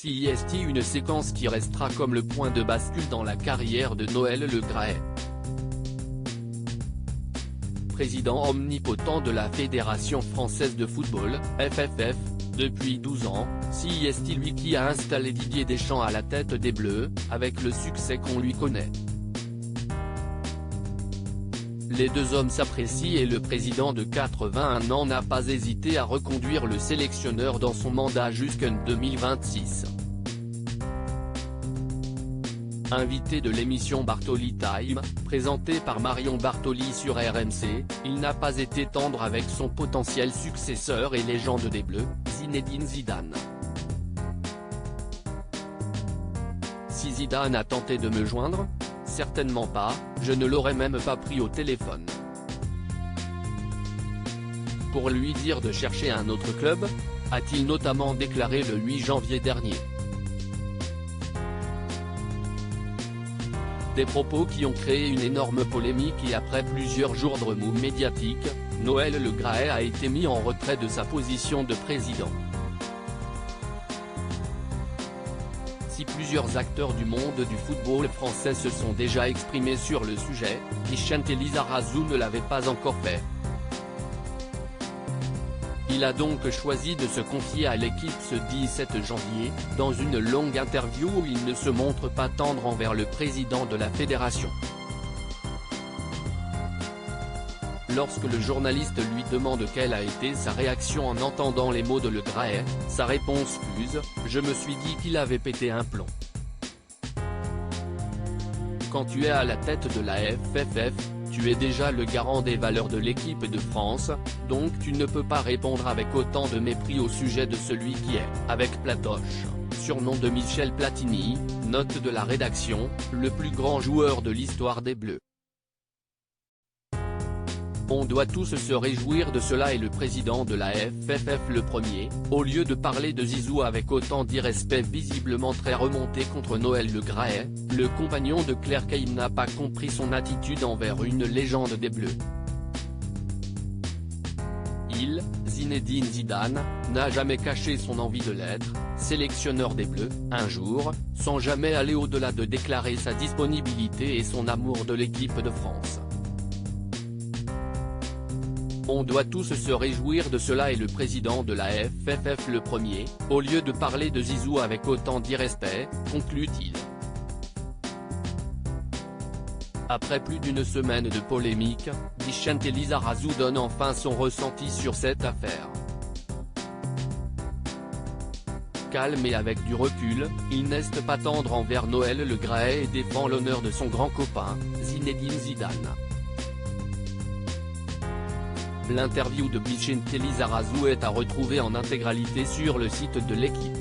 CIST, une séquence qui restera comme le point de bascule dans la carrière de Noël Le Graët. Président omnipotent de la Fédération Française de Football, FFF, depuis 12 ans, CIST lui qui a installé Didier Deschamps à la tête des Bleus, avec le succès qu'on lui connaît. Les deux hommes s'apprécient et le président de 81 ans n'a pas hésité à reconduire le sélectionneur dans son mandat jusqu'en 2026. Invité de l'émission Bartoli Time, présentée par Marion Bartoli sur RMC, il n'a pas été tendre avec son potentiel successeur et légende des Bleus, Zinedine Zidane. Si Zidane a tenté de me joindre ? Certainement pas, je ne l'aurais même pas pris au téléphone. Pour lui dire de chercher un autre club ? A-t-il notamment déclaré le 8 janvier dernier. Des propos qui ont créé une énorme polémique et après plusieurs jours de remous médiatiques, Noël Le Graët a été mis en retrait de sa position de président. Si plusieurs acteurs du monde du football français se sont déjà exprimés sur le sujet, Vicente Lizarazu ne l'avait pas encore fait. Il a donc choisi de se confier à l'équipe ce 17 janvier, dans une longue interview où il ne se montre pas tendre envers le président de la fédération. Lorsque le journaliste lui demande quelle a été sa réaction en entendant les mots de Le Graët, sa réponse fuse « Je me suis dit qu'il avait pété un plomb ». Quand tu es à la tête de la FFF, tu es déjà le garant des valeurs de l'équipe de France, donc tu ne peux pas répondre avec autant de mépris au sujet de celui qui est, avec Platoche, surnom de Michel Platini, note de la rédaction, le plus grand joueur de l'histoire des Bleus. On doit tous se réjouir de cela et le président de la FFF le premier, au lieu de parler de Zizou avec autant d'irrespect visiblement très remonté contre Noël Le Graët, le compagnon de Claire Caïm n'a pas compris son attitude envers une légende des Bleus. Il, Zinedine Zidane, n'a jamais caché son envie de l'être, sélectionneur des Bleus, un jour, sans jamais aller au-delà de déclarer sa disponibilité et son amour de l'équipe de France. On doit tous se réjouir de cela et le président de la FFF le premier, au lieu de parler de Zizou avec autant d'irrespect, conclut-il. Après plus d'une semaine de polémique, Vicente Lizarazu donne enfin son ressenti sur cette affaire. Calme et avec du recul, il n'est pas tendre envers Noël Le Graët et défend l'honneur de son grand copain, Zinedine Zidane. L'interview de Vicente Lizarazu est à retrouver en intégralité sur le site de l'équipe.